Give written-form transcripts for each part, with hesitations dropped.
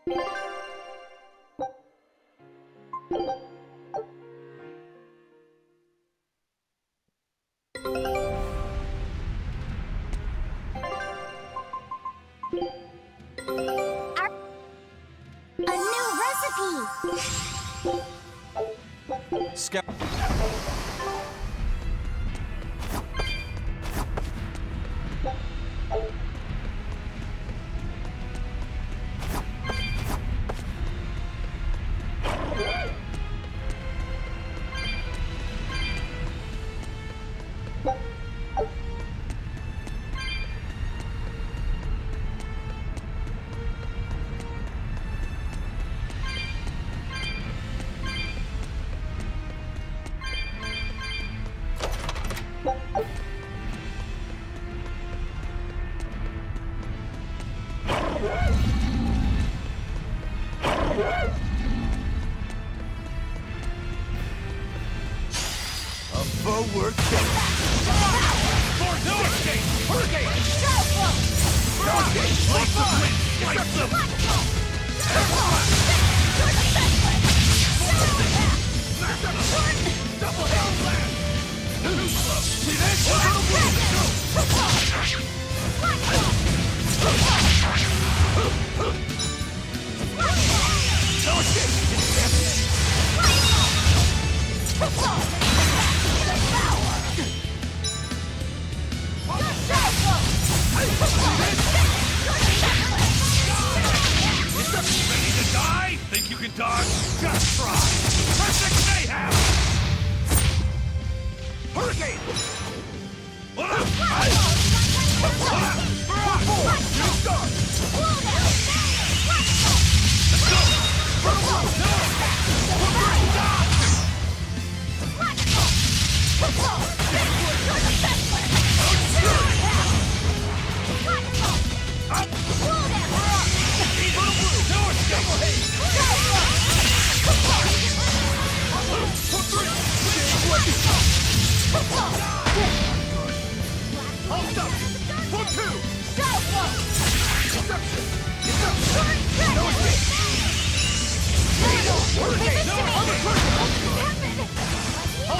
A new recipe! Scout. Forward kick! No escape! Hurricane! No escape! Slice of wind! Slice of... Double hell blast! Too slow! See this? No escape! Ready to die? Think you can dodge? Just try! Perfect mayhem! Hurricane! New start!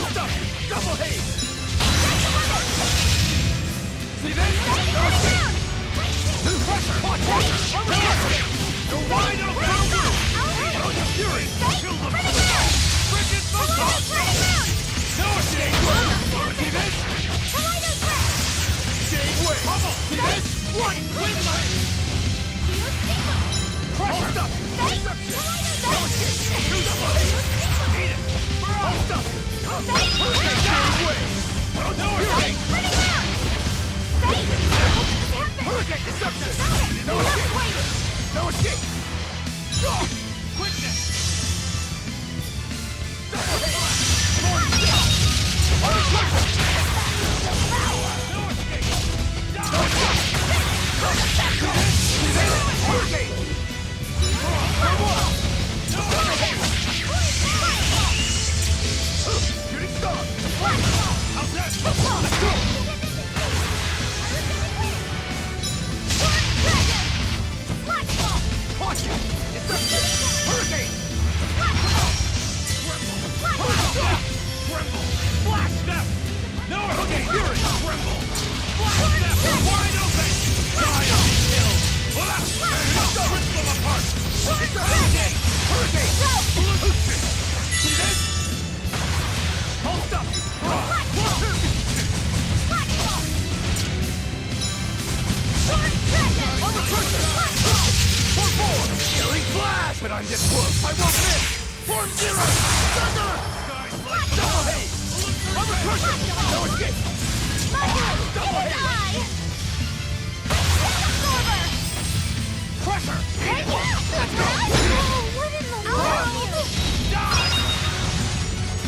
Let's go! Double haze! See this? New pressure! Go wide open! No fury! Kill them! Frickin' Buzzsaw! No escape! See this? Escape way! See this? One! Win line! Pressure! Deception! No escape! New double haze! Eat it! Hold up! Escape way! No escape! Hurricane deception! No escape! No escape! Quickness! Hurricane! Shooting star! How's that? Let's go! Caution! Hurricane! Tremble! Flash step! No hurricane! Fury! Tremble! Flash step! Wide open! Die on these hills! Rip them apart! Hurricane! Hurricane! See this? Hold up! Killing flash! But I'm this close! I won't miss! Form zero! Thunder! Double haze! I'm a crusher! No escape! Double haze! Crusher! Let's go! What in the world? Die!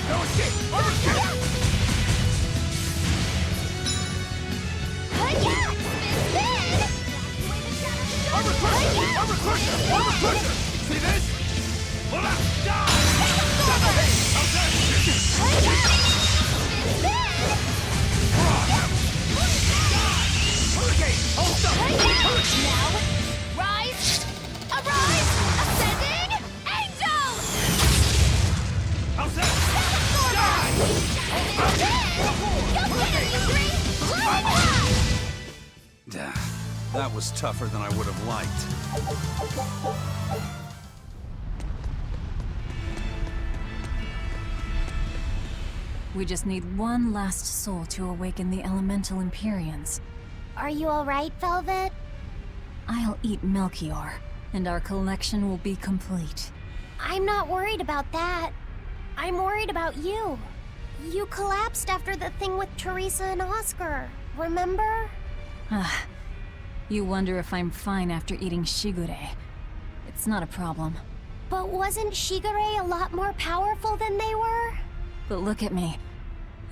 No escape! I'm a escape! I'm a crusher! See this? Hold up! Die! Double haze! How's that? Hurricane! Hold up! Now, rise, arise, That was tougher than I would have liked. We just need one last soul to awaken the elemental Empyreans. Are you alright, Velvet? I'll eat Melchior, and our collection will be complete. I'm not worried about that. I'm worried about you. You collapsed after the thing with Teresa and Oscar, remember? Ah, you wonder if I'm fine after eating Shigure. It's not a problem. But wasn't Shigure a lot more powerful than they were? But look at me.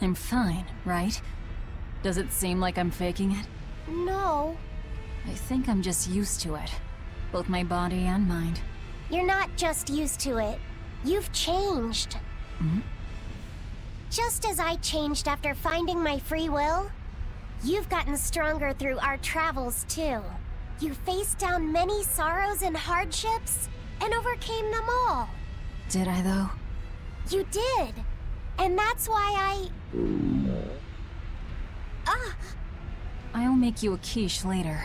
I'm fine, right? Does it seem like I'm faking it? No. I think I'm just used to it. Both my body and mind. You're not just used to it. You've changed. Hmm? Just as I changed after finding my free will, you've gotten stronger through our travels too. You faced down many sorrows and hardships, and overcame them all. Did I, though? You did. And that's why I'll make you a quiche later.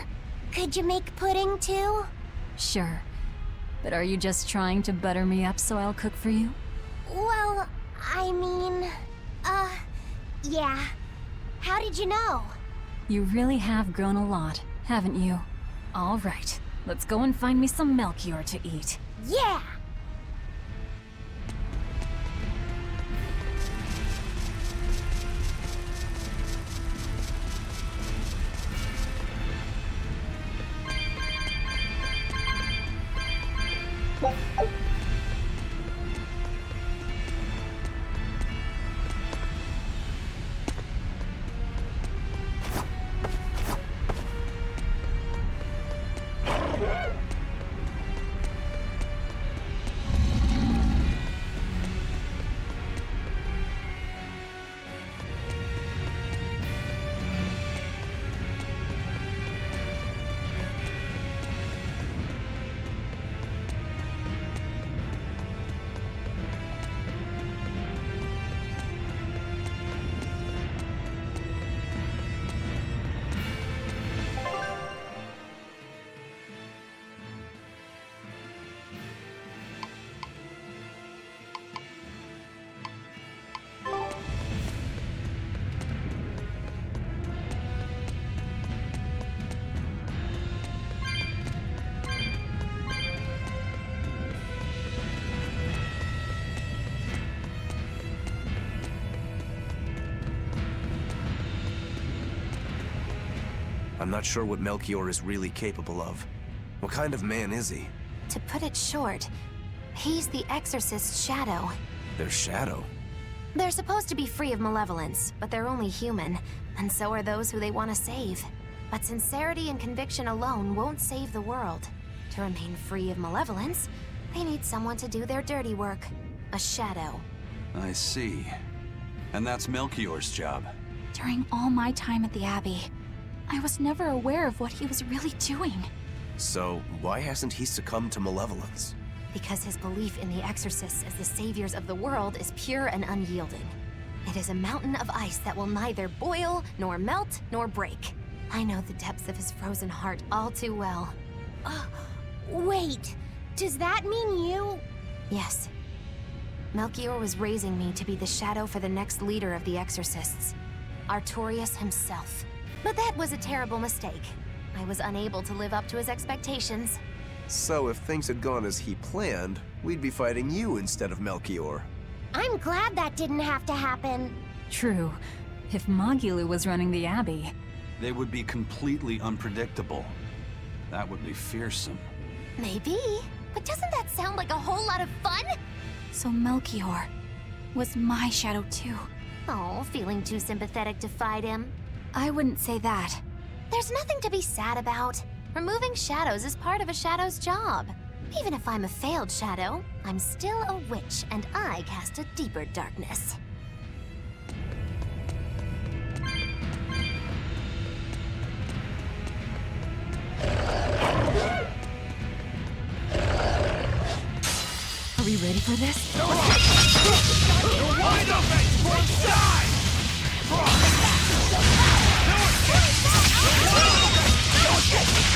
Could you make pudding too? Sure. But are you just trying to butter me up so I'll cook for you? Well, I mean, yeah. How did you know? You really have grown a lot, haven't you? All right, let's go and find me some Melchior to eat. Yeah! I'm not sure what Melchior is really capable of. What kind of man is he? To put it short, he's the Exorcist's shadow. Their shadow? They're supposed to be free of malevolence, but they're only human, and so are those who they want to save. But sincerity and conviction alone won't save the world. To remain free of malevolence, they need someone to do their dirty work. A shadow. I see. And that's Melchior's job. During all my time at the Abbey, I was never aware of what he was really doing. So, why hasn't he succumbed to malevolence? Because his belief in the Exorcists as the saviors of the world is pure and unyielding. It is a mountain of ice that will neither boil, nor melt, nor break. I know the depths of his frozen heart all too well. Wait, does that mean you? Yes. Melchior was raising me to be the shadow for the next leader of the Exorcists. Artorius himself. But that was a terrible mistake. I was unable to live up to his expectations. So if things had gone as he planned, we'd be fighting you instead of Melchior. I'm glad that didn't have to happen. True. If Magilu was running the Abbey, They would be completely unpredictable. That would be fearsome. Maybe. But doesn't that sound like a whole lot of fun? So Melchior was my shadow too. Oh, feeling too sympathetic to fight him? I wouldn't say that. There's nothing to be sad about. Removing shadows is part of a shadow's job. Even if I'm a failed shadow, I'm still a witch, and I cast a deeper darkness. are we ready for this? You're wide open! Die! No escape!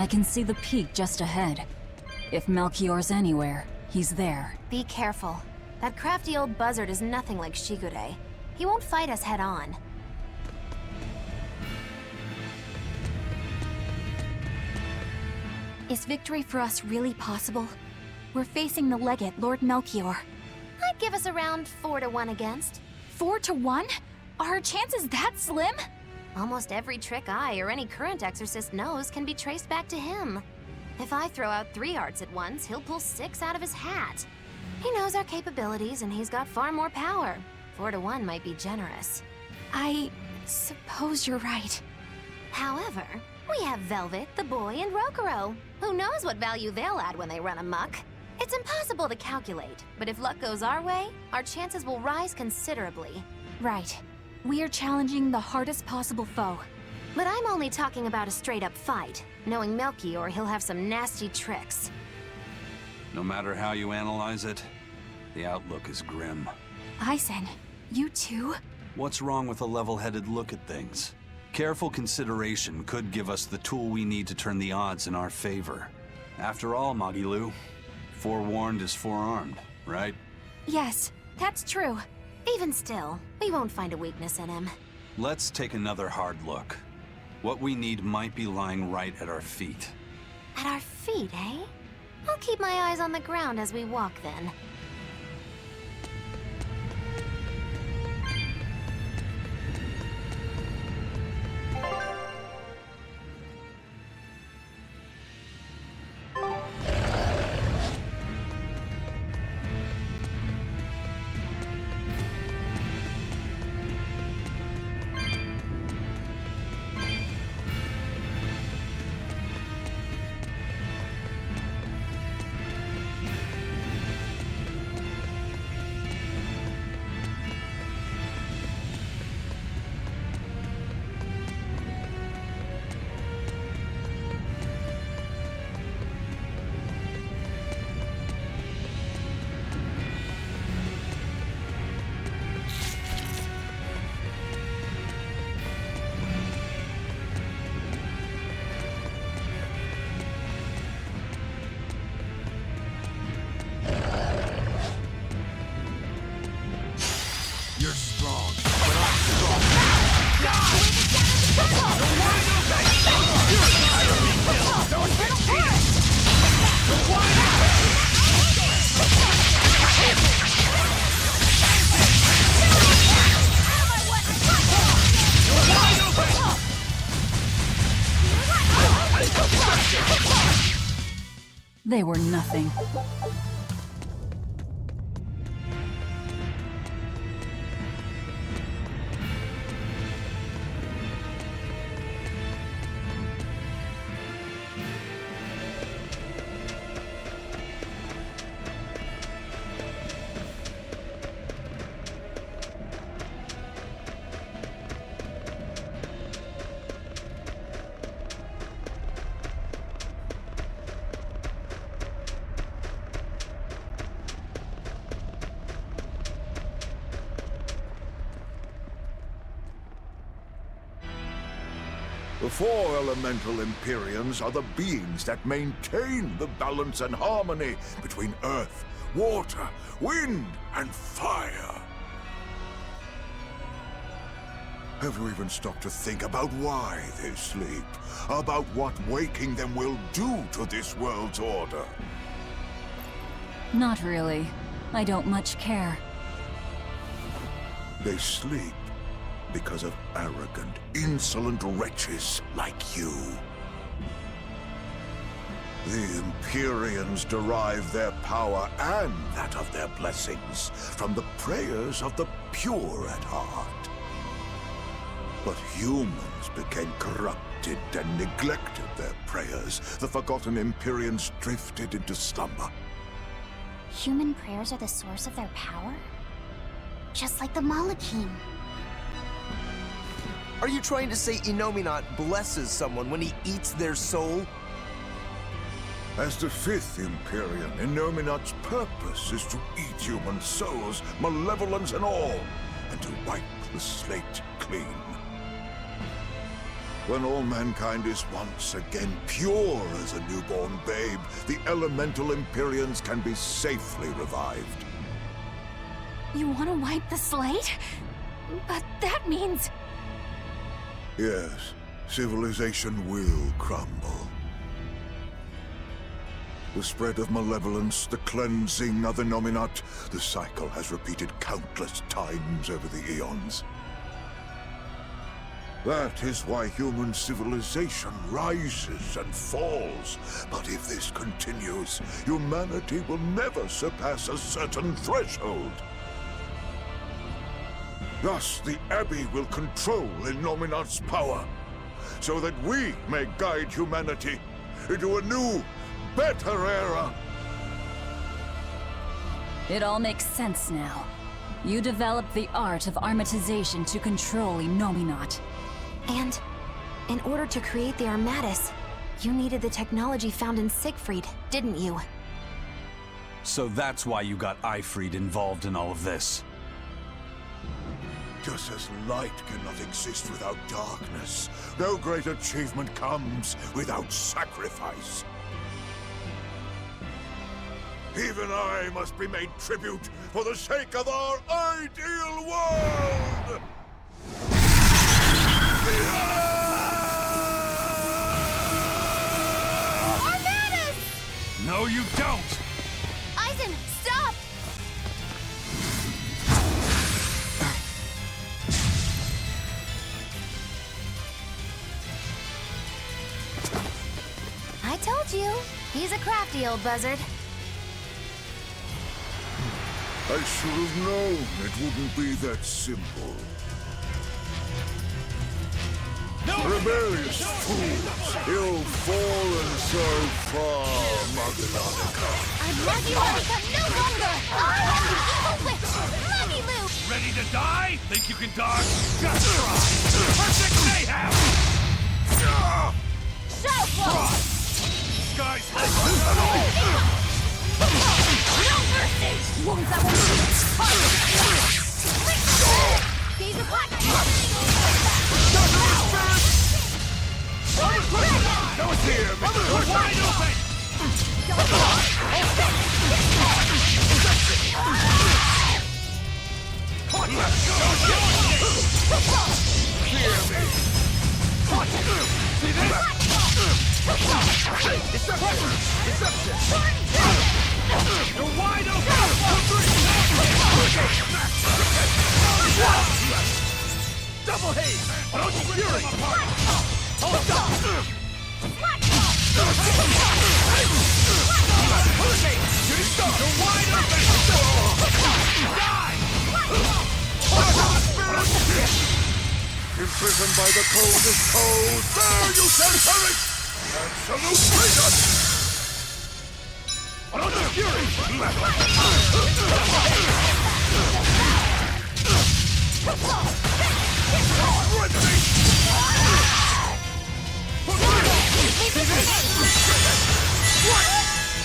I can see the peak just ahead. If Melchior's anywhere, he's there. Be careful. That crafty old buzzard is nothing like Shigure. He won't fight us head-on. Is victory for us really possible? We're facing the legate, Lord Melchior. I'd give us around 4-1 against. 4-1? Are our chances that slim? Almost every trick I or any current exorcist knows can be traced back to him. If I throw out 3 arts at once, he'll pull 6 out of his hat. He knows our capabilities and he's got far more power. 4-1 might be generous. I suppose you're right. However, we have Velvet, the boy, and Rokuro. Who knows what value they'll add when they run amok? It's impossible to calculate, but if luck goes our way, our chances will rise considerably. Right. We are challenging the hardest possible foe. But I'm only talking about a straight-up fight. Knowing Melchior, he'll have some nasty tricks. No matter how you analyze it, the outlook is grim. Eisen, you too? What's wrong with a level-headed look at things? Careful consideration could give us the tool we need to turn the odds in our favor. After all, Magilu, forewarned is forearmed, right? Yes, that's true. Even still, we won't find a weakness in him. Let's take another hard look. What we need might be lying right at our feet. At our feet, eh? I'll keep my eyes on the ground as we walk then. You're strong, but I'm strong. They were nothing. The 4 elemental Empyreans are the beings that maintain the balance and harmony between earth, water, wind, and fire. Have you even stopped to think about why they sleep? About what waking them will do to this world's order? Not really. I don't much care. They sleep because of arrogant, insolent wretches like you. The Empyreans derive their power and that of their blessings from the prayers of the pure at heart. But humans became corrupted and neglected their prayers. The forgotten Empyreans drifted into slumber. Human prayers are the source of their power? Just like the Malachim. Are you trying to say Innominat blesses someone when he eats their soul? As the 5th Empyrean, Innominat's purpose is to eat human souls, malevolence and all, and to wipe the slate clean. When all mankind is once again pure as a newborn babe, the elemental Empyreans can be safely revived. You want to wipe the slate? But that means... Yes, civilization will crumble. The spread of malevolence, the cleansing of the Nominat, the cycle has repeated countless times over the eons. That is why human civilization rises and falls. But if this continues, humanity will never surpass a certain threshold. Thus, the Abbey will control Illuminat's power, so that we may guide humanity into a new, better era. It all makes sense now. You developed the art of armatization to control Illuminat. And in order to create the Armatus, you needed the technology found in Siegfried, didn't you? So that's why you got Ifried involved in all of this. Just as light cannot exist without darkness, no great achievement comes without sacrifice. Even I must be made tribute for the sake of our ideal world! Armatus! No, you don't! Eisen, stop! I told you, he's a crafty old buzzard. I should have known it wouldn't be that simple. No! Rebellious fools, ill-fallen so far, Magnanica. I'm Magnanica no longer! I am the evil witch, Magilou! Ready to die? Think you can dodge? Just try! Perfect mayhem! Shadowfall! Sky's No mercy! Wounds that will leave! Gaze of black! Go here, Mr. Wide open! Hear me! See this? Deception! You're wide open! Double haze! Don't fury! Hold up! You're wide open! Die! Imprisoned by the coldest cold, there you shall have it! Absolute freedom! Fury!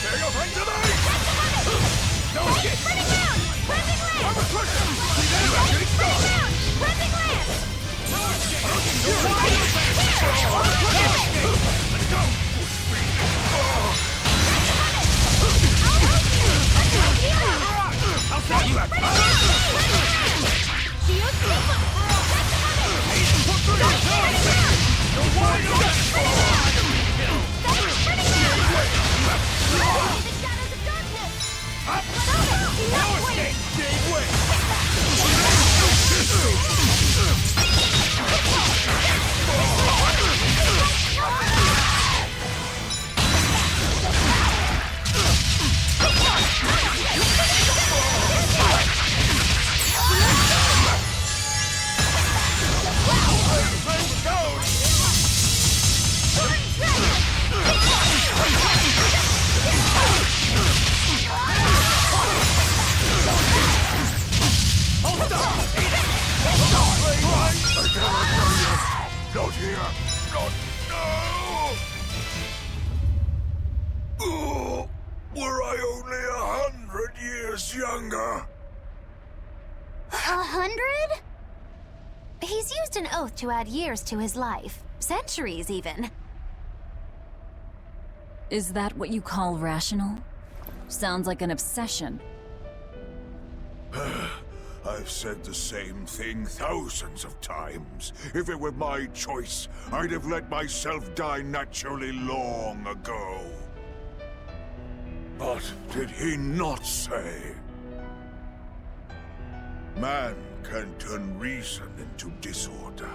Tear your friend tonight! No escape! I'm a pusher! Shooting star! Let's go! I'll set you up! You're wide open! Up! No escape! Gave way! Not here! Not now! Oh, were I only 100 years younger? 100? He's used an oath to add years to his life. Centuries, even. Is that what you call rational? Sounds like an obsession. I've said the same thing thousands of times. If it were my choice, I'd have let myself die naturally long ago. But did he not say? Man can turn reason into disorder,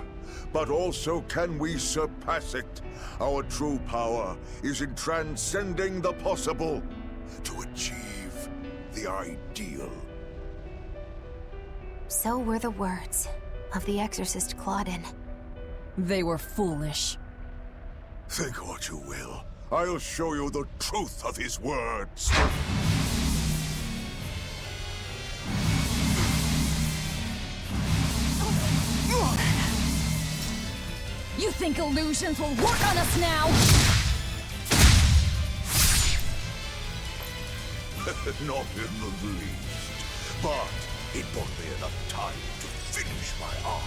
but also can we surpass it? Our true power is in transcending the possible to achieve the ideal. So were the words of the exorcist Claudin. They were foolish. Think what you will. I'll show you the truth of his words. You think illusions will work on us now? Not in the least. But it bought me enough time to finish my art.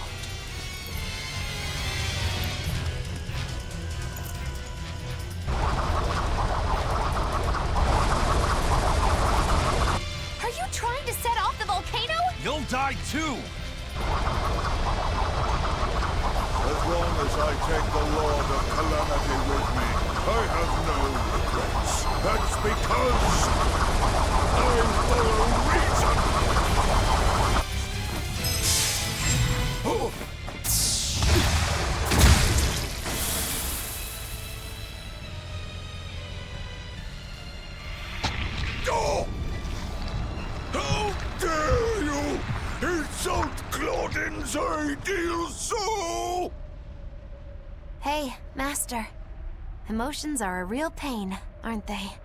Are you trying to set off the volcano? You'll die too! As long as I take the Lord of Calamity with me, I have no regrets. That's because I follow reason! Oh. Oh! How dare you insult Claudin's ideal soul! Hey, Master. Emotions are a real pain, aren't they?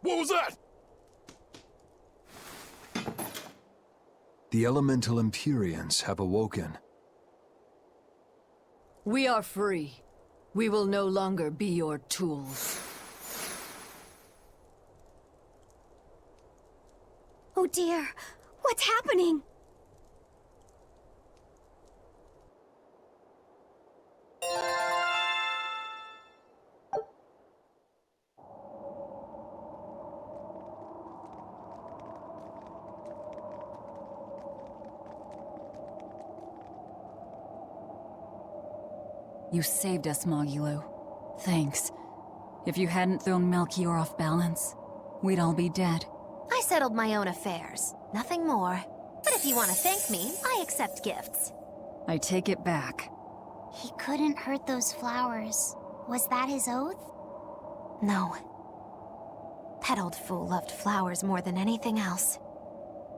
What was that? The elemental Empyreans have awoken. We are free. We will no longer be your tools. Oh dear, what's happening? You saved us, Mogulu. Thanks. If you hadn't thrown Melchior off balance, we'd all be dead. I settled my own affairs. Nothing more. But if you want to thank me, I accept gifts. I take it back. He couldn't hurt those flowers. Was that his oath? No. That old fool loved flowers more than anything else.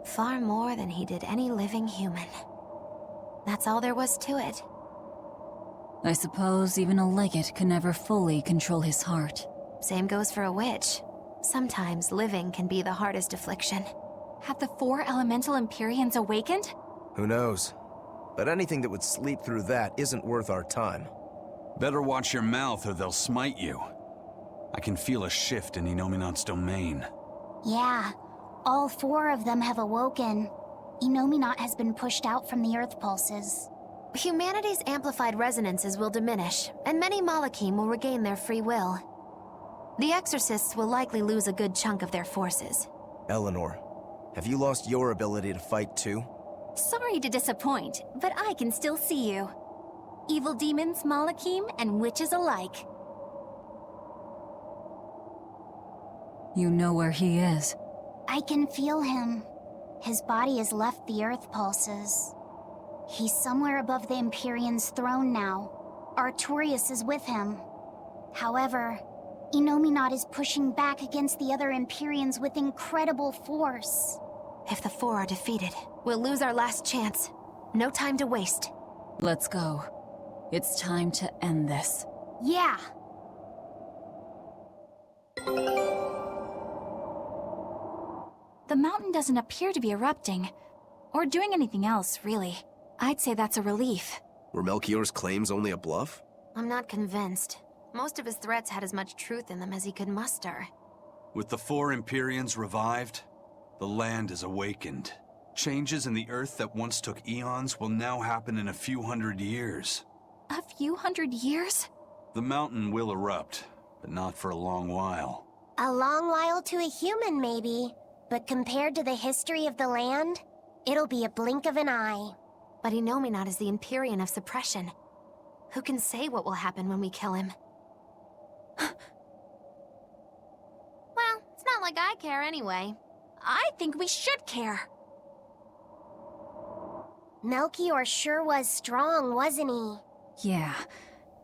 Far more than he did any living human. That's all there was to it. I suppose even a legate could never fully control his heart. Same goes for a witch. Sometimes living can be the hardest affliction. Have the 4 elemental Empyreans awakened? Who knows? But anything that would sleep through that isn't worth our time. Better watch your mouth or they'll smite you. I can feel a shift in Inominat's domain. Yeah, all 4 of them have awoken. Inominat has been pushed out from the Earth pulses. Humanity's amplified resonances will diminish, and many Malachim will regain their free will. The Exorcists will likely lose a good chunk of their forces. Eleanor, have you lost your ability to fight too? Sorry to disappoint, but I can still see you. Evil demons, Malachim, and witches alike. You know where he is. I can feel him. His body has left the Earth pulses. He's somewhere above the Empyrean's throne now. Artorias is with him. However, Inominat is pushing back against the other Empyreans with incredible force. If the 4 are defeated, we'll lose our last chance. No time to waste. Let's go. It's time to end this. Yeah. The mountain doesn't appear to be erupting, or doing anything else, really. I'd say that's a relief. Were Melchior's claims only a bluff? I'm not convinced. Most of his threats had as much truth in them as he could muster. With the 4 Empyreans revived, the land is awakened. Changes in the Earth that once took eons will now happen in a few hundred years. A few hundred years? The mountain will erupt, but not for a long while. A long while to a human, maybe. But compared to the history of the land, it'll be a blink of an eye. But Inominat is the Empyrean of suppression. Who can say what will happen when we kill him? Well, it's not like I care anyway. I think we should care. Melchior sure was strong, wasn't he? Yeah.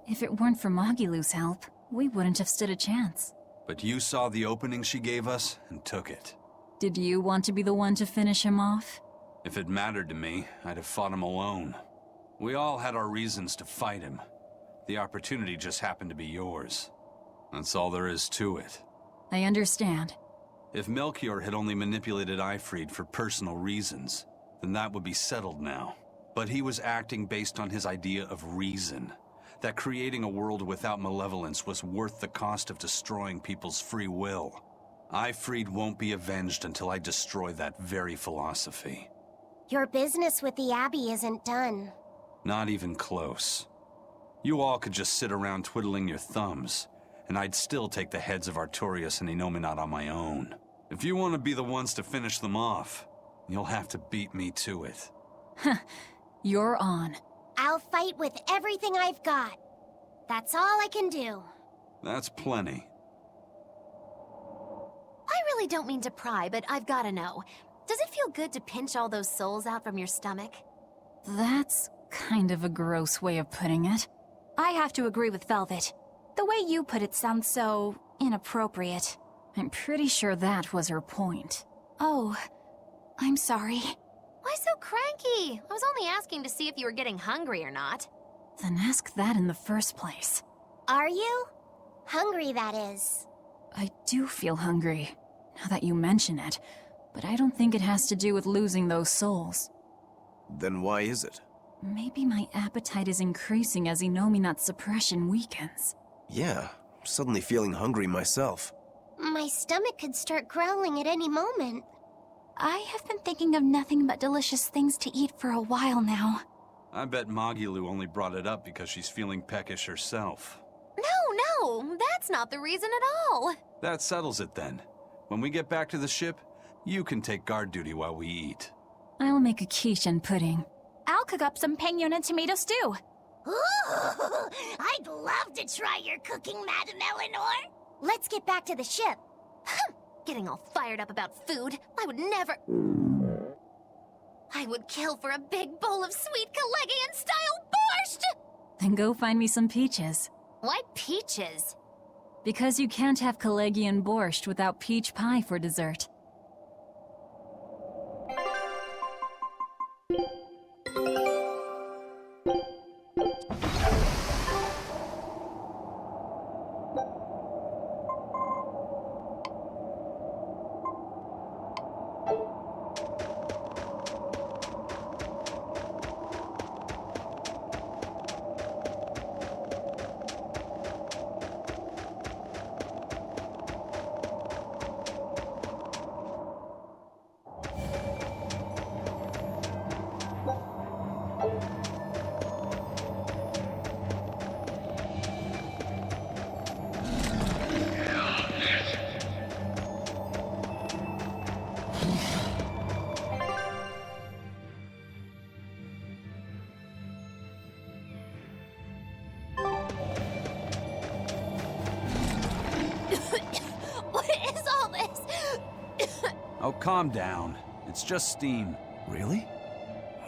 If it weren't for Magilu's help, we wouldn't have stood a chance. But you saw the opening she gave us and took it. Did you want to be the one to finish him off? If it mattered to me, I'd have fought him alone. We all had our reasons to fight him. The opportunity just happened to be yours. That's all there is to it. I understand. If Melchior had only manipulated Ifrid for personal reasons, then that would be settled now. But he was acting based on his idea of reason. That creating a world without malevolence was worth the cost of destroying people's free will. Ifrid won't be avenged until I destroy that very philosophy. Your business with the Abbey isn't done. Not even close. You all could just sit around twiddling your thumbs, and I'd still take the heads of Artorias and Inominat on my own. If you want to be the ones to finish them off, you'll have to beat me to it. You're on. I'll fight with everything I've got. That's all I can do. That's plenty. I really don't mean to pry, but I've gotta know. Does it feel good to pinch all those souls out from your stomach? That's kind of a gross way of putting it. I have to agree with Velvet. The way you put it sounds so inappropriate. I'm pretty sure that was her point. Oh, I'm sorry. Why so cranky? I was only asking to see if you were getting hungry or not. Then ask that in the first place. Are you? Hungry, that is. I do feel hungry, now that you mention it, but I don't think it has to do with losing those souls. Then why is it? Maybe my appetite is increasing as Inominat's suppression weakens. Yeah, I'm suddenly feeling hungry myself. My stomach could start growling at any moment. I have been thinking of nothing but delicious things to eat for a while now. I bet Magilu only brought it up because she's feeling peckish herself. No, that's not the reason at all. That settles it then. When we get back to the ship, you can take guard duty while we eat. I'll make a quiche and pudding. I'll cook up some penguin and tomato stew. Ooh, I'd love to try your cooking, Madam Eleanor. Let's get back to the ship. Getting all fired up about food. I would never... I would kill for a big bowl of sweet Calegian-style borscht! Then go find me some peaches. Why peaches? Because you can't have Kalegian borscht without peach pie for dessert. Oh, calm down. It's just steam. Really?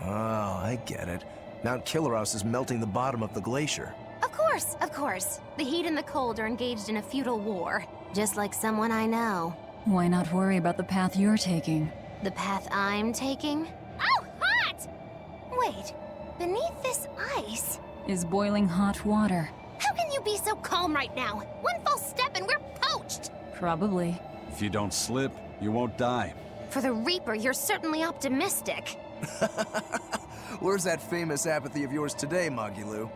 Oh, I get it. Mount Killeros is melting the bottom of the glacier. Of course, of course. The heat and the cold are engaged in a futile war. Just like someone I know. Why not worry about the path you're taking? The path I'm taking? Oh, hot! Wait, beneath this ice... Is boiling hot water. How can you be so calm right now? One false step and we're poached! Probably. If you don't slip, you won't die. For the Reaper, you're certainly optimistic. Where's that famous apathy of yours today, Magilou?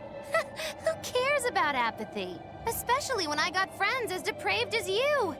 Who cares about apathy? Especially when I got friends as depraved as you.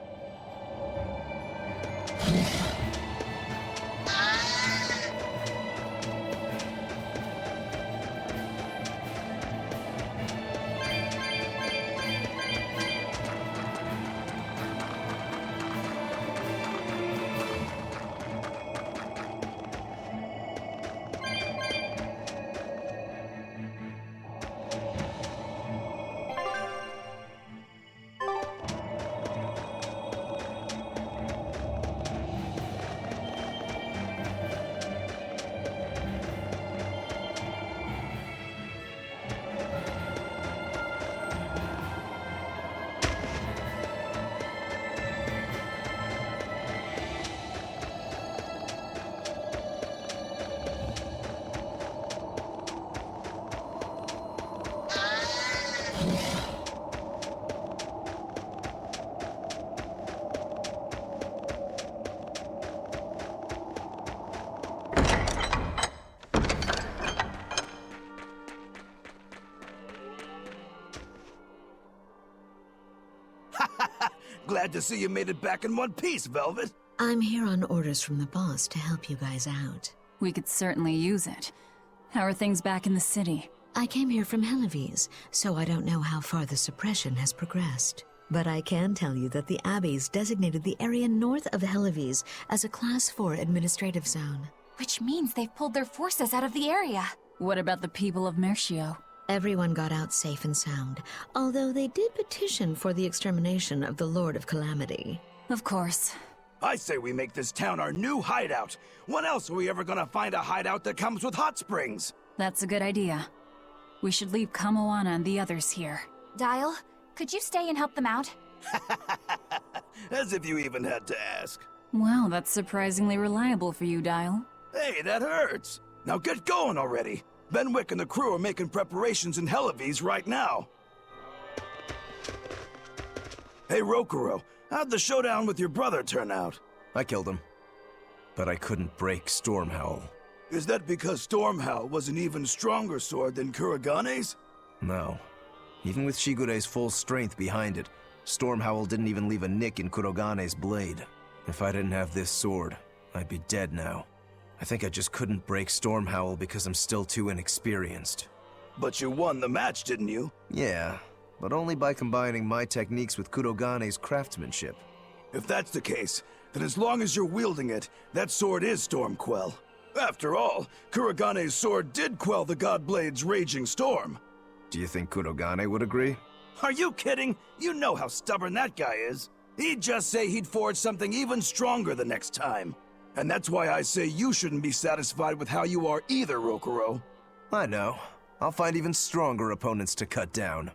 Glad to see you made it back in one piece, Velvet. I'm here on orders from the boss to help you guys out. We could certainly use it. How are things back in the city? I came here from Helives, so I don't know how far the suppression has progressed. But I can tell you that the Abbeys designated the area north of Helives as a Class 4 administrative zone. Which means they've pulled their forces out of the area. What about the people of Mercio? Everyone got out safe and sound, although they did petition for the extermination of the Lord of Calamity. Of course. I say we make this town our new hideout. When else are we ever gonna find a hideout that comes with hot springs? That's a good idea. We should leave Kamoana and the others here. Dial, could you stay and help them out? As if you even had to ask. Well, that's surprisingly reliable for you, Dial. Hey, that hurts. Now get going already. Benwick and the crew are making preparations in Helives right now. Hey, Rokurou, how'd the showdown with your brother turn out? I killed him. But I couldn't break Stormhowl. Is that because Stormhowl was an even stronger sword than Kuragane's? No. Even with Shigure's full strength behind it, Stormhowl didn't even leave a nick in Kuragane's blade. If I didn't have this sword, I'd be dead now. I think I just couldn't break Stormhowl because I'm still too inexperienced. But you won the match, didn't you? Yeah, but only by combining my techniques with Kurogane's craftsmanship. If that's the case, then as long as you're wielding it, that sword is Stormquell. After all, Kuragane's sword did quell the Godblade's raging storm. Do you think Kurogane would agree? Are you kidding? You know how stubborn that guy is. He'd just say he'd forge something even stronger the next time. And that's why I say you shouldn't be satisfied with how you are either, Rokurou. I know. I'll find even stronger opponents to cut down.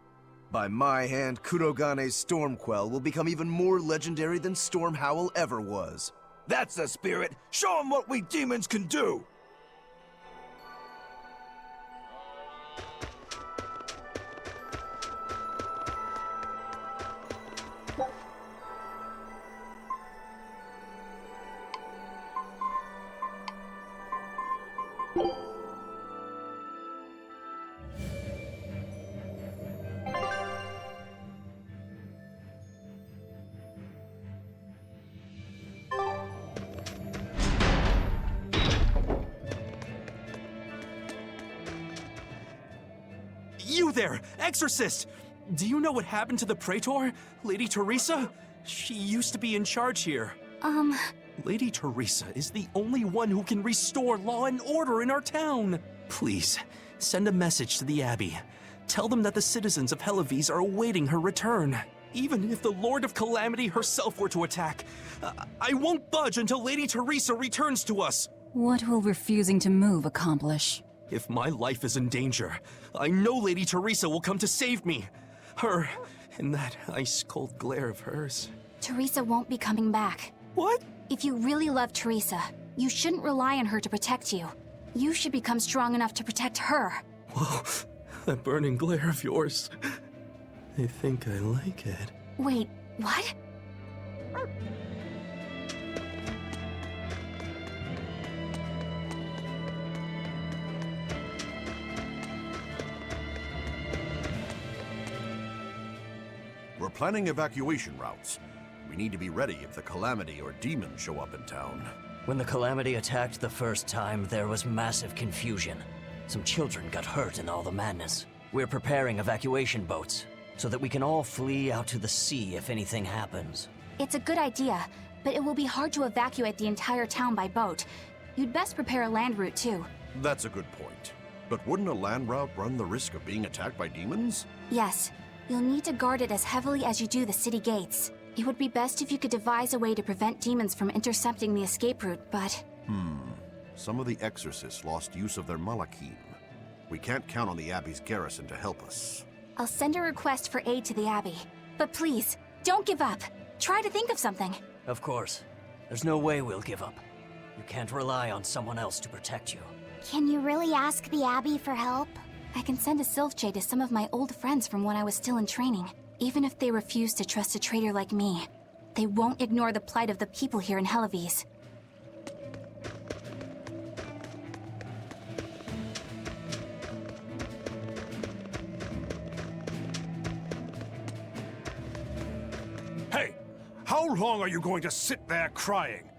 By my hand, Kurogane's Stormquell will become even more legendary than Storm Howl ever was. That's the spirit! Show 'em what we demons can do! You there, Exorcist! Do you know what happened to the Praetor? Lady Teresa? She used to be in charge here. Lady Teresa is the only one who can restore law and order in our town. Please, send a message to the Abbey. Tell them that the citizens of Helives are awaiting her return. Even if the Lord of Calamity herself were to attack, I won't budge until Lady Teresa returns to us. What will refusing to move accomplish? If my life is in danger, I know Lady Teresa will come to save me. Her, in that ice-cold glare of hers. Teresa won't be coming back. What? If you really love Teresa, you shouldn't rely on her to protect you. You should become strong enough to protect her. Whoa, that burning glare of yours. I think I like it. Wait, what? We're planning evacuation routes. We need to be ready if the Calamity or demons show up in town. When the Calamity attacked the first time, there was massive confusion. Some children got hurt in all the madness. We're preparing evacuation boats, so that we can all flee out to the sea if anything happens. It's a good idea, but it will be hard to evacuate the entire town by boat. You'd best prepare a land route too. That's a good point. But wouldn't a land route run the risk of being attacked by demons? Yes. You'll need to guard it as heavily as you do the city gates. It would be best if you could devise a way to prevent demons from intercepting the escape route, but... Some of the exorcists lost use of their Malachim. We can't count on the Abbey's garrison to help us. I'll send a request for aid to the Abbey. But please, don't give up. Try to think of something. Of course. There's no way we'll give up. You can't rely on someone else to protect you. Can you really ask the Abbey for help? I can send a Sylph to some of my old friends from when I was still in training. Even if they refuse to trust a traitor like me, they won't ignore the plight of the people here in Helives. Hey! How long are you going to sit there crying?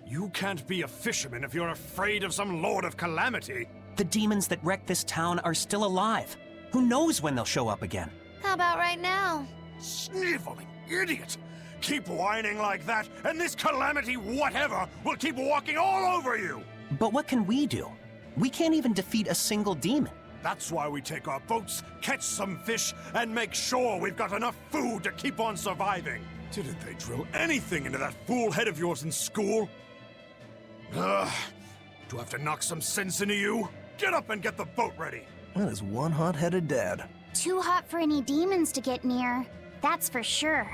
You can't be a fisherman if you're afraid of some Lord of Calamity. The demons that wrecked this town are still alive. Who knows when they'll show up again? How about right now? Sniveling idiot! Keep whining like that, and this Calamity whatever will keep walking all over you! But what can we do? We can't even defeat a single demon. That's why we take our boats, catch some fish, and make sure we've got enough food to keep on surviving. Didn't they drill anything into that fool head of yours in school? Ugh. Do I have to knock some sense into you? Get up and get the boat ready! That is one hot-headed dad. Too hot for any demons to get near. That's for sure.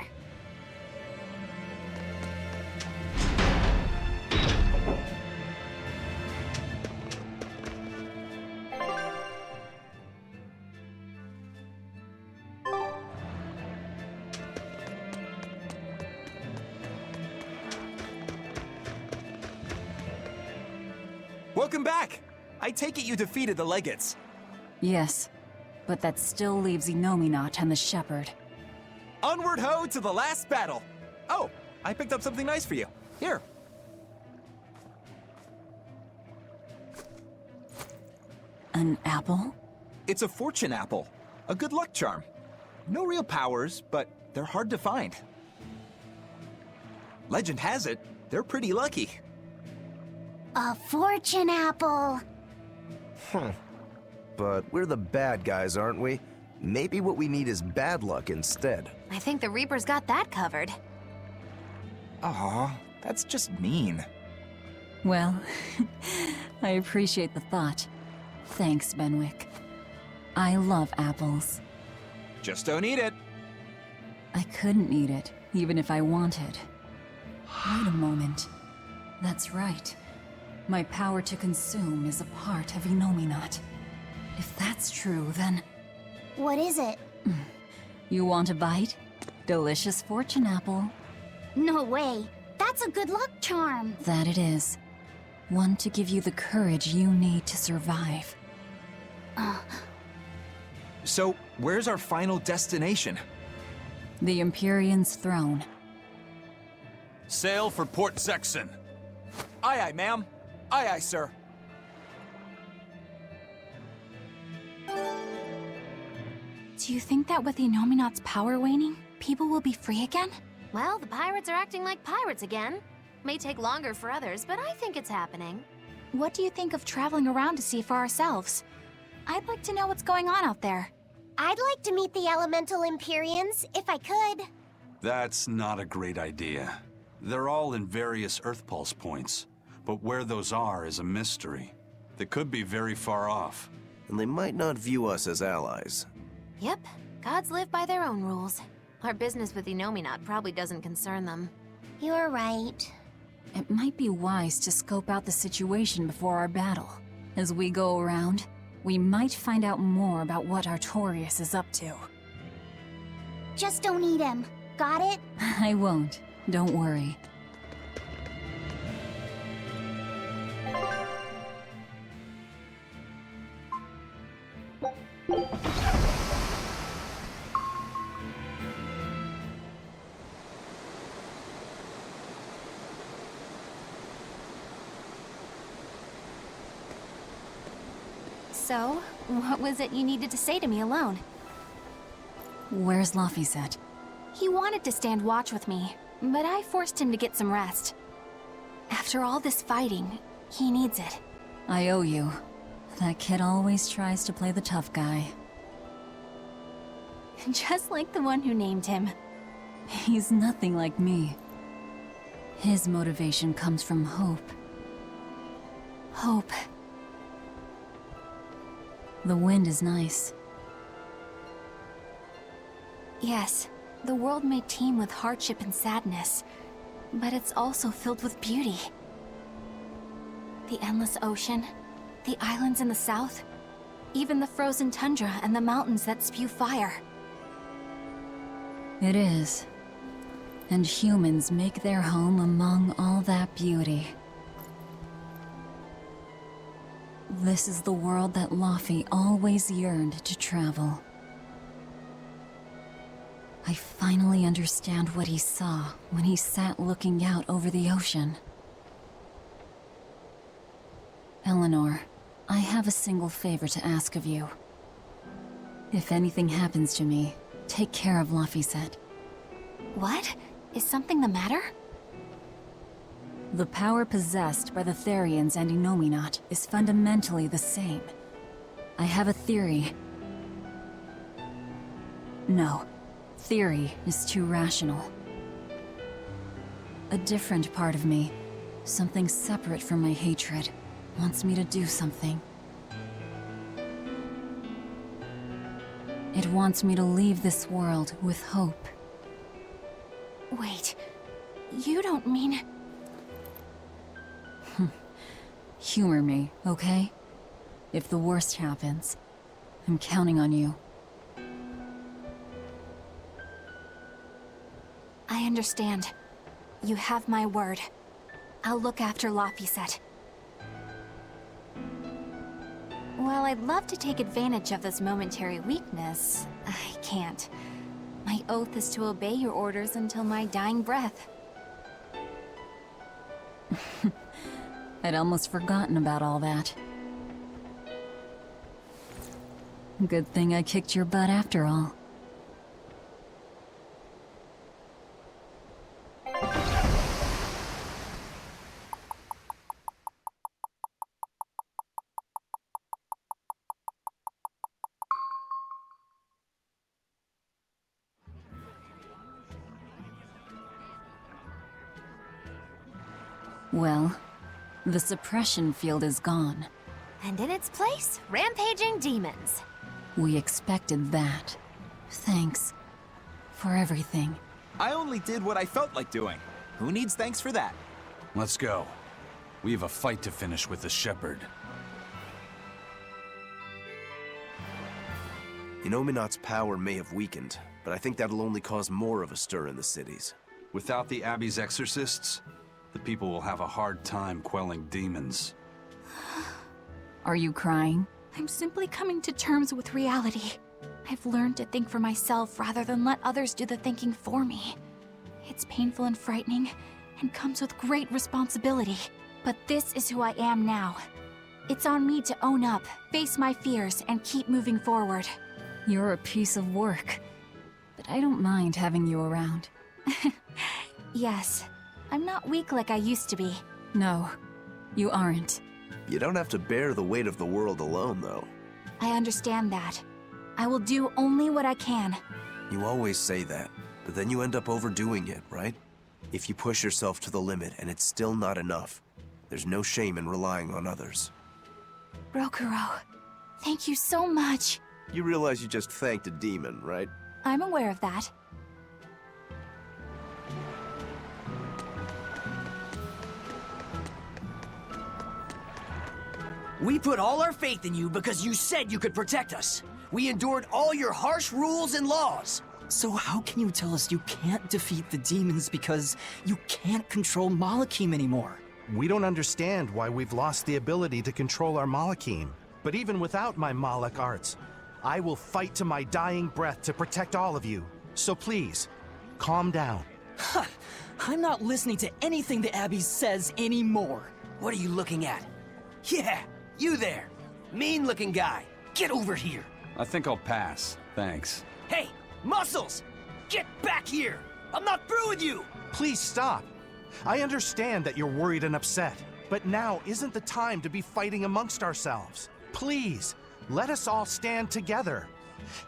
Welcome back! I take it you defeated the Legates. Yes, but that still leaves Inominat and the Shepherd. Onward ho to the last battle! Oh, I picked up something nice for you. Here. An apple? It's a fortune apple. A good luck charm. No real powers, but they're hard to find. Legend has it, they're pretty lucky. A fortune apple! But we're the bad guys, aren't we? Maybe what we need is bad luck instead. I think the Reaper's got that covered. Aw, that's just mean. Well, I appreciate the thought. Thanks, Benwick. I love apples. Just don't eat it. I couldn't eat it, even if I wanted. Wait a moment. That's right. My power to consume is a part of Inominat. If that's true, then... What is it? You want a bite? Delicious fortune apple. No way. That's a good luck charm. That it is. One to give you the courage you need to survive. So, where's our final destination? The Empyrean's throne. Sail for Port Zexon. Aye, aye, ma'am. Aye, aye, sir. Do you think that with Inominat's power waning, people will be free again? Well, the pirates are acting like pirates again. May take longer for others, but I think it's happening. What do you think of traveling around to see for ourselves? I'd like to know what's going on out there. I'd like to meet the elemental Empyreans, if I could. That's not a great idea. They're all in various Earth Pulse points, but where those are is a mystery. They could be very far off. And they might not view us as allies. Yep, gods live by their own rules. Our business with Inominat probably doesn't concern them. You're right. It might be wise to scope out the situation before our battle. As we go around, we might find out more about what Artorias is up to. Just don't eat him. Got it? I won't. Don't worry. So, what was it you needed to say to me alone? Where's Laphicet? He wanted to stand watch with me, but I forced him to get some rest. After all this fighting, he needs it. I owe you. That kid always tries to play the tough guy. Just like the one who named him. He's nothing like me. His motivation comes from hope. Hope. The wind is nice. Yes, the world may teem with hardship and sadness, but it's also filled with beauty. The endless ocean, the islands in the south, even the frozen tundra and the mountains that spew fire. It is. And humans make their home among all that beauty. This is the world that Laphie always yearned to travel. I finally understand what he saw when he sat looking out over the ocean. Eleanor, I have a single favor to ask of you. If anything happens to me, take care of Laphicet. What? Is something the matter? The power possessed by the Therians and Inominat is fundamentally the same. I have a theory. No, theory is too rational. A different part of me, something separate from my hatred, wants me to do something. It wants me to leave this world with hope. Wait, you don't mean... Humor me, okay? If the worst happens, I'm counting on you. I understand. You have my word. I'll look after Laphicet. While I'd love to take advantage of this momentary weakness, I can't. My oath is to obey your orders until my dying breath. I'd almost forgotten about all that. Good thing I kicked your butt after all. Well, the suppression field is gone. And in its place, rampaging demons. We expected that. Thanks. For everything. I only did what I felt like doing. Who needs thanks for that? Let's go. We have a fight to finish with the Shepherd. Inominat's power may have weakened, but I think that'll only cause more of a stir in the cities. Without the Abbey's exorcists, the people will have a hard time quelling demons. Are you crying? I'm simply coming to terms with reality. I've learned to think for myself rather than let others do the thinking for me. It's painful and frightening, and comes with great responsibility. But this is who I am now. It's on me to own up, face my fears, and keep moving forward. You're a piece of work. But I don't mind having you around. Yes, I'm not weak like I used to be. No, you aren't. You don't have to bear the weight of the world alone, though. I understand that. I will do only what I can. You always say that, but then you end up overdoing it, right? If you push yourself to the limit and it's still not enough, there's no shame in relying on others. Rokuro, thank you so much. You realize you just thanked a demon, right? I'm aware of that. We put all our faith in you because you said you could protect us. We endured all your harsh rules and laws. So how can you tell us you can't defeat the demons because you can't control Malakim anymore? We don't understand why we've lost the ability to control our Malakim. But even without my Malak arts, I will fight to my dying breath to protect all of you. So please, calm down. Huh. I'm not listening to anything the Abbey says anymore. What are you looking at? Yeah, you there. Mean-looking guy. Get over here. I think I'll pass. Thanks. Hey, Muscles! Get back here! I'm not through with you! Please stop. I understand that you're worried and upset, but now isn't the time to be fighting amongst ourselves. Please, let us all stand together.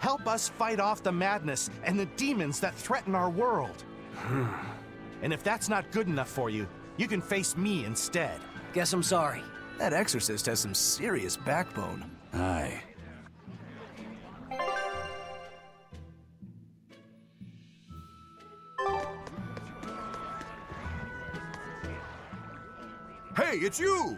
Help us fight off the madness and the demons that threaten our world. And if that's not good enough for you, you can face me instead. Guess I'm sorry. That exorcist has some serious backbone. Aye. Hey, it's you!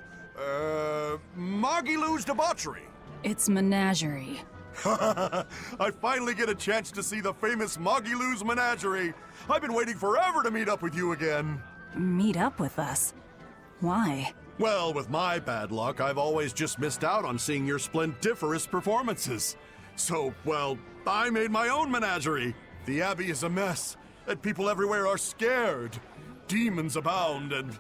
Magilou's Debauchery. It's Menagerie. I finally get a chance to see the famous Magilou's Menagerie. I've been waiting forever to meet up with you again. Meet up with us? Why? Well, with my bad luck, I've always just missed out on seeing your splendiferous performances. So, well, I made my own menagerie. The Abbey is a mess, and people everywhere are scared. Demons abound, and,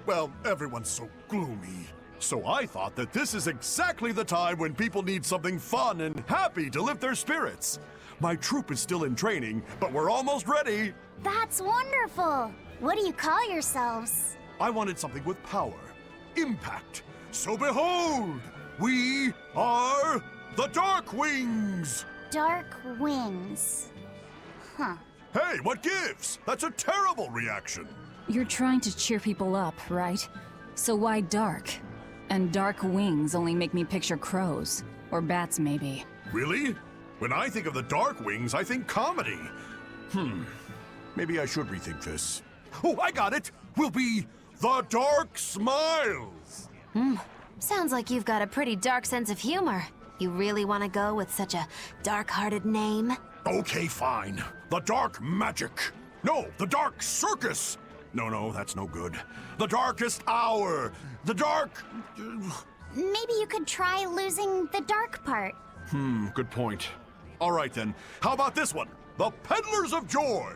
well, everyone's so gloomy. So I thought that this is exactly the time when people need something fun and happy to lift their spirits. My troupe is still in training, but we're almost ready. That's wonderful! What do you call yourselves? I wanted something with power, impact. So behold, we are the Dark Wings! Dark Wings. Huh. Hey, what gives? That's a terrible reaction. You're trying to cheer people up, right? So why dark? And dark wings only make me picture crows. Or bats, maybe. Really? When I think of the Dark Wings, I think comedy. Maybe I should rethink this. Oh, I got it! We'll be the Dark Smiles! Sounds like you've got a pretty dark sense of humor. You really want to go with such a dark-hearted name? Okay, fine. The Dark Magic. No, the Dark Circus. No, that's no good. The Darkest Hour. The Dark... Maybe you could try losing the dark part. Good point. All right then, how about this one? The Peddlers of Joy.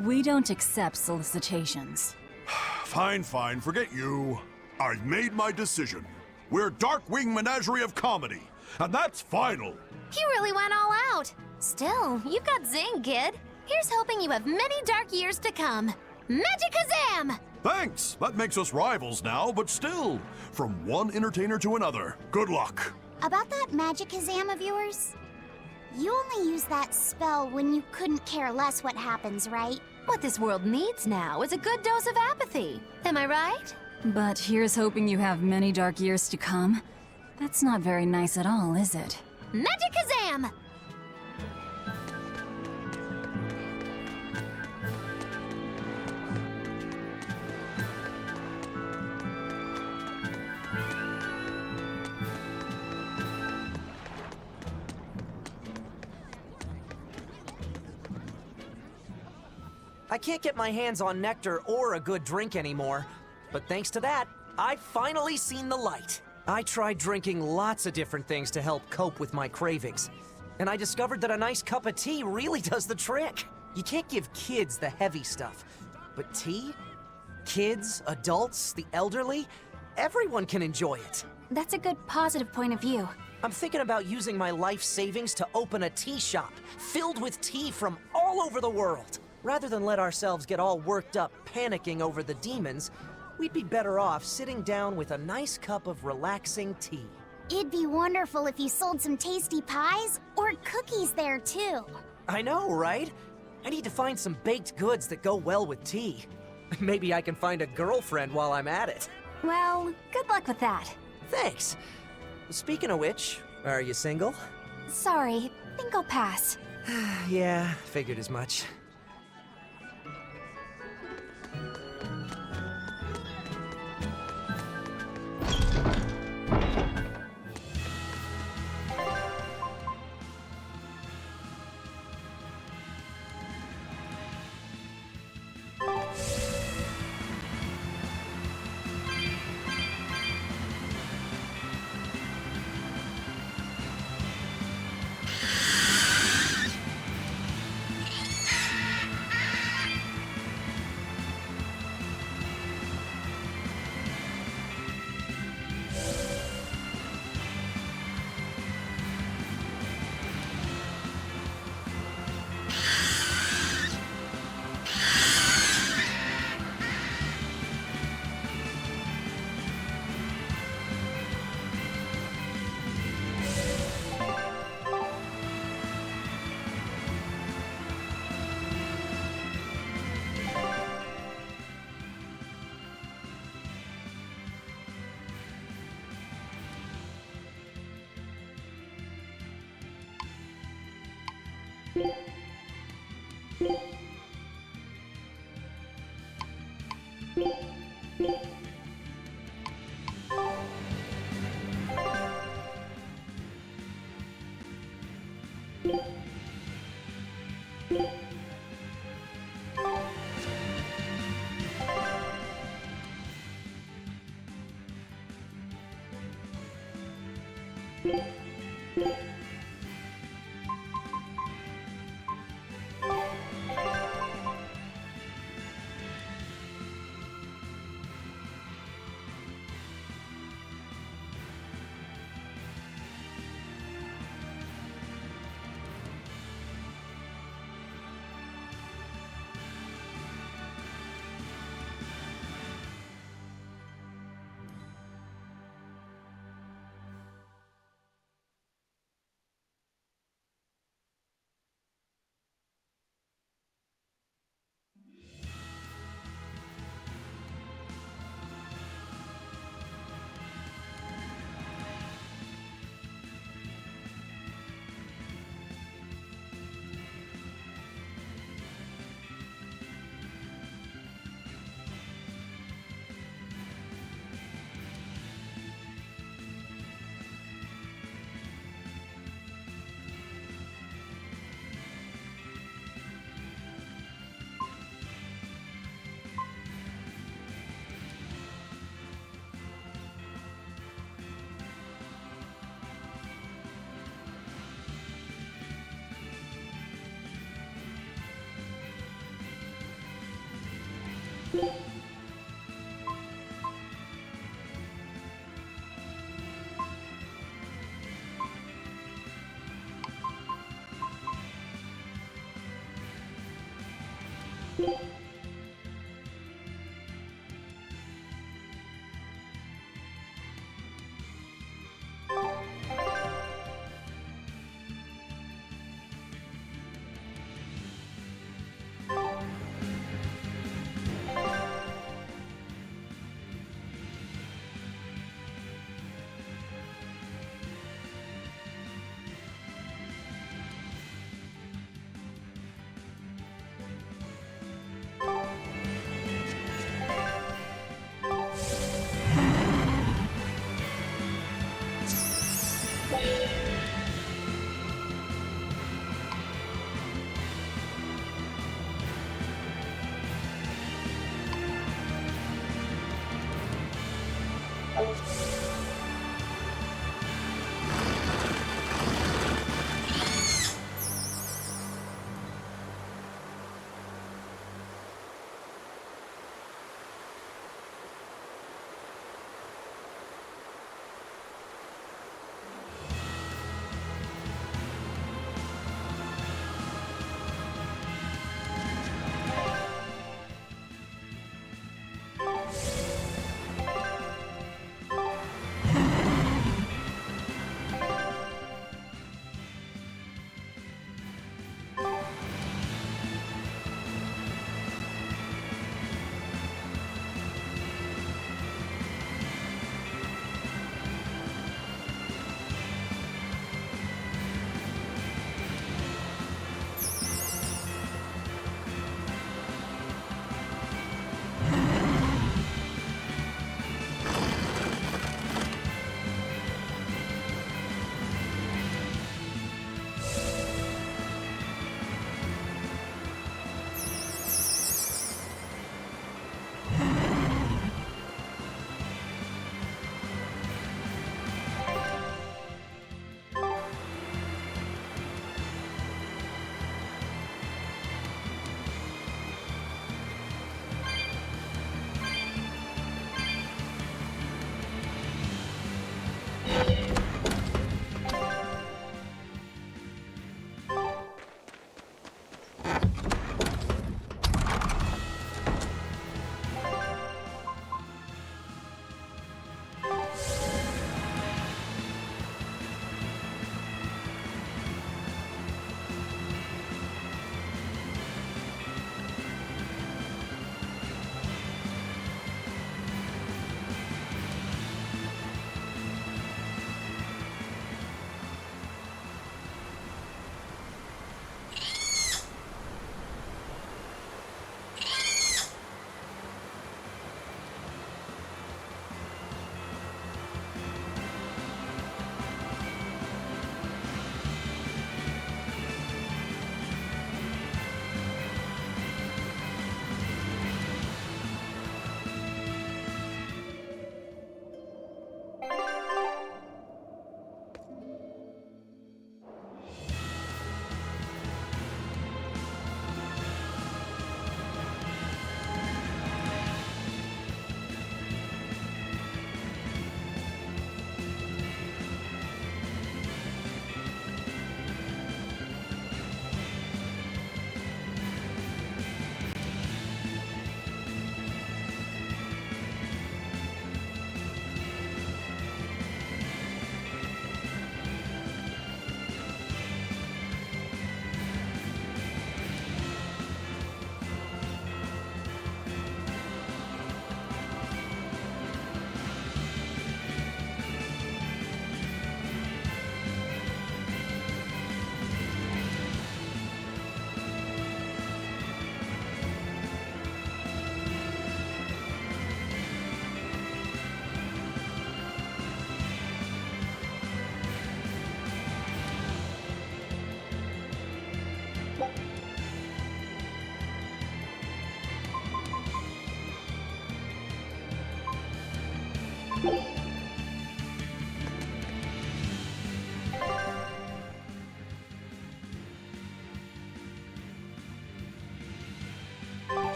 We don't accept solicitations. Fine, forget you. I've made my decision. We're Darkwing Menagerie of Comedy, and that's final. You really went all out. Still, you've got zing, kid. Here's hoping you have many dark years to come. Magikazam! Thanks! That makes us rivals now, but still, from one entertainer to another. Good luck. About that Magikazam of yours? You only use that spell when you couldn't care less what happens, right? What this world needs now is a good dose of apathy. Am I right? But here's hoping you have many dark years to come. That's not very nice at all, is it? Magikazam! I can't get my hands on nectar or a good drink anymore, but thanks to that, I've finally seen the light. I tried drinking lots of different things to help cope with my cravings, and I discovered that a nice cup of tea really does the trick. You can't give kids the heavy stuff, but tea? Kids, adults, the elderly, everyone can enjoy it. That's a good positive point of view. I'm thinking about using my life savings to open a tea shop filled with tea from all over the world. Rather than let ourselves get all worked up panicking over the demons, we'd be better off sitting down with a nice cup of relaxing tea. It'd be wonderful if you sold some tasty pies or cookies there too. I know, right? I need to find some baked goods that go well with tea. Maybe I can find a girlfriend while I'm at it. Well, good luck with that. Thanks. Speaking of which, are you single? Sorry, think I'll pass. Yeah, figured as much.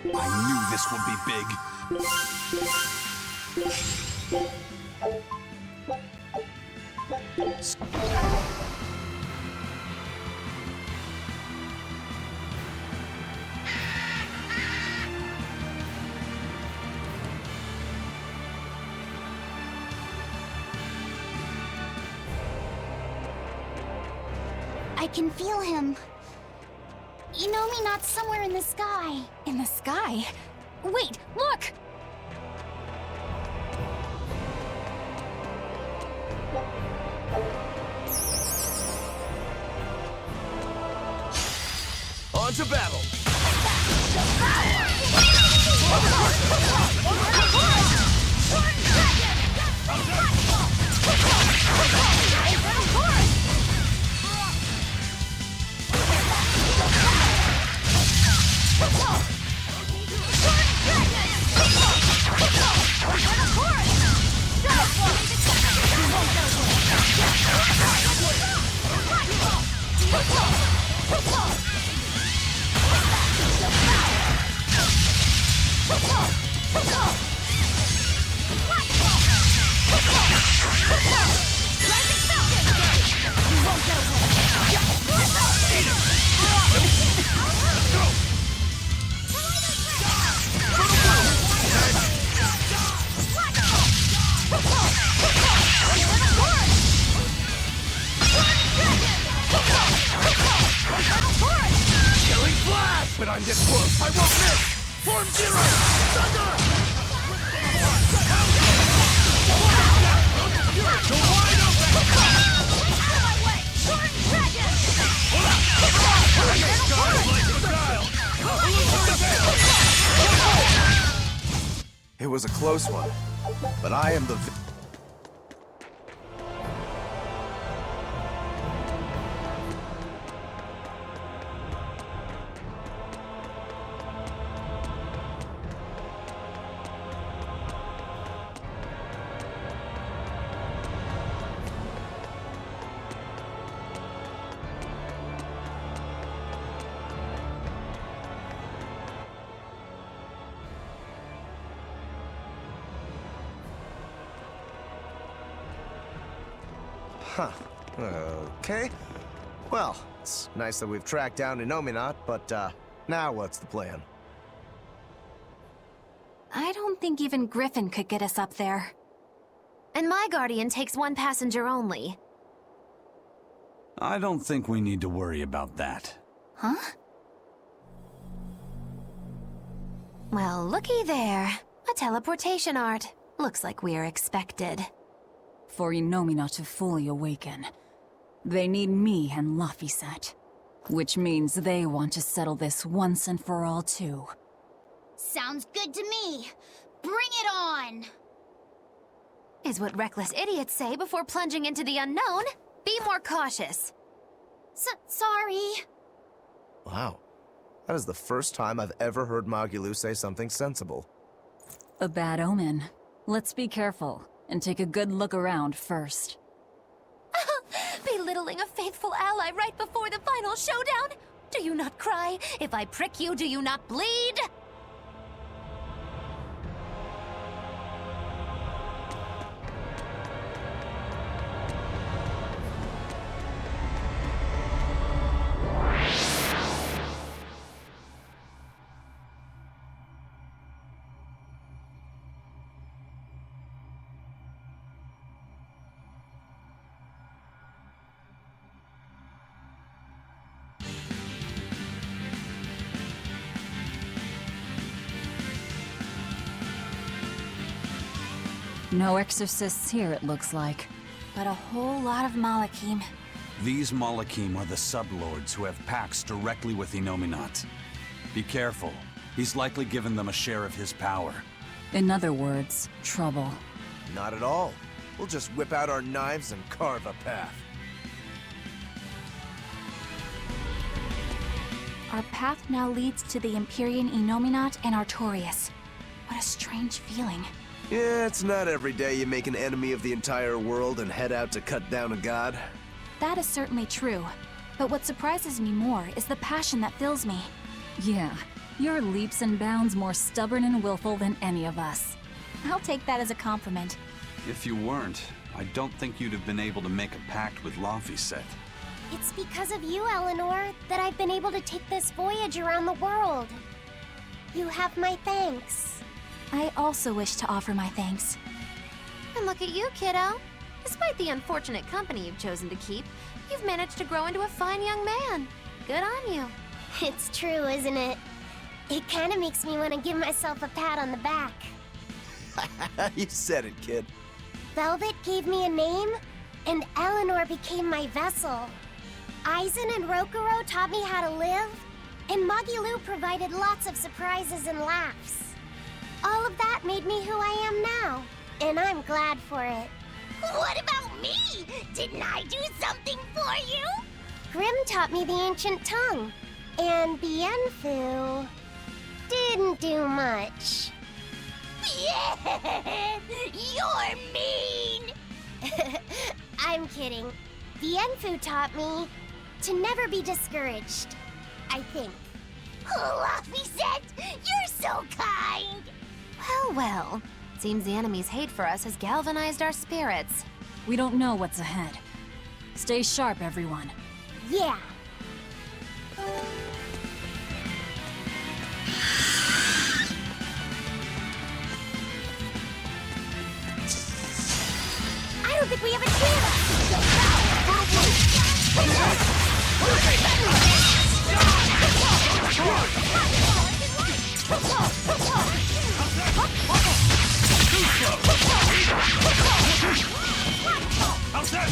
I knew this would be big. I can feel him. Not somewhere in the sky. In the sky? Wait, look! On to battle! But I'm this close, I won't miss! Form Zero! Thunder! You're wide open! Out of my way! Sword Dragon! It was a close one, but I am the... Huh. Okay. Well, it's nice that we've tracked down Inominat, but, now what's the plan? I don't think even Griffin could get us up there. And my Guardian takes one passenger only. I don't think we need to worry about that. Huh? Well, looky there. A teleportation art. Looks like we're expected. For Inomina to fully awaken, they need me and Laphicet. Which means they want to settle this once and for all, too. Sounds good to me. Bring it on! Is what reckless idiots say before plunging into the unknown. Be more cautious. Sorry. Wow. That is the first time I've ever heard Magilou say something sensible. A bad omen. Let's be careful, and take a good look around first. Belittling a faithful ally right before the final showdown? Do you not cry? If I prick you, do you not bleed? No exorcists here, it looks like. But a whole lot of Malakim. These Malakim are the sublords who have pacts directly with Inominat. Be careful. He's likely given them a share of his power. In other words, trouble. Not at all. We'll just whip out our knives and carve a path. Our path now leads to the Empyrean Inominat and Artorias. What a strange feeling. Yeah, it's not every day you make an enemy of the entire world and head out to cut down a god. That is certainly true. But what surprises me more is the passion that fills me. Yeah, you're leaps and bounds more stubborn and willful than any of us. I'll take that as a compliment. If you weren't, I don't think you'd have been able to make a pact with Laphicet. It's because of you, Eleanor, that I've been able to take this voyage around the world. You have my thanks. I also wish to offer my thanks. And look at you, kiddo. Despite the unfortunate company you've chosen to keep, you've managed to grow into a fine young man. Good on you. It's true, isn't it? It kind of makes me want to give myself a pat on the back. You said it, kid. Velvet gave me a name, and Eleanor became my vessel. Aizen and Rokuro taught me how to live, and Magilou provided lots of surprises and laughs. All of that made me who I am now, and I'm glad for it. What about me? Didn't I do something for you? Grimm taught me the ancient tongue, and Bienfu didn't do much. Yeah, you're mean! I'm kidding. Bienfu taught me to never be discouraged, I think. Laphicet, you're so kind! Well, well. Seems the enemy's hate for us has galvanized our spirits. We don't know what's ahead. Stay sharp, everyone. Yeah. I don't think we have a chance! How's that?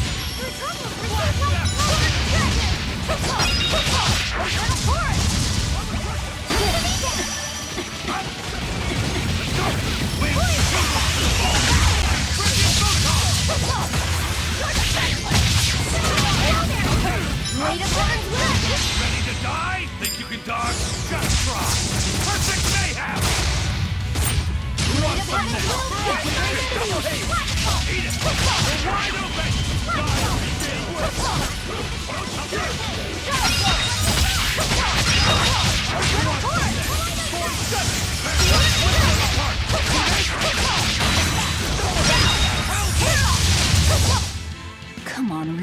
Ready to die? Think you can dodge? Just try. Perfect mayhem! What's up next? Eat it! We're wide open! Come on,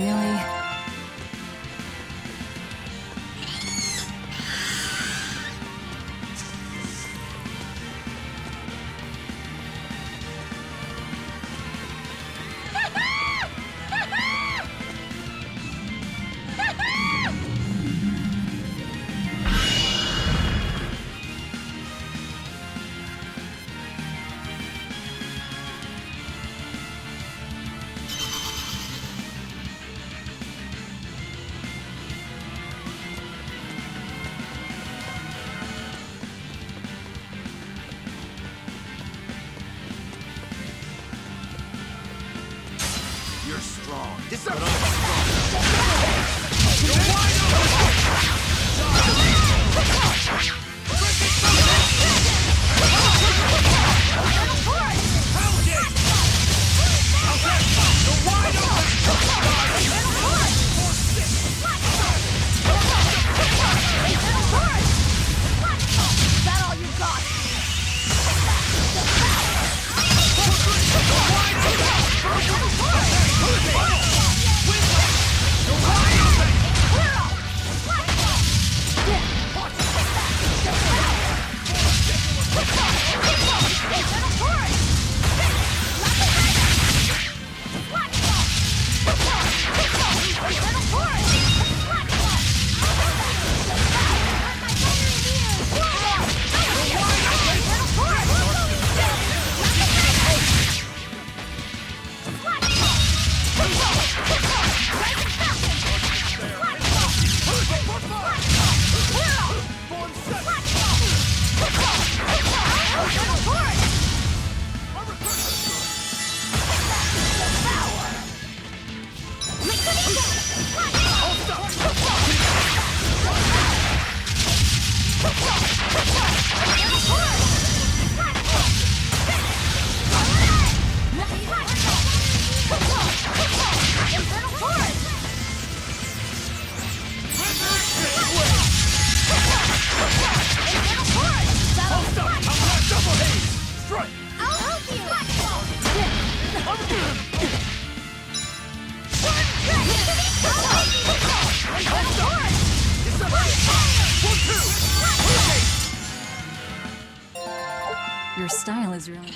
You're strong, but I'm strong. You're wide Is that all you got? Your style is really...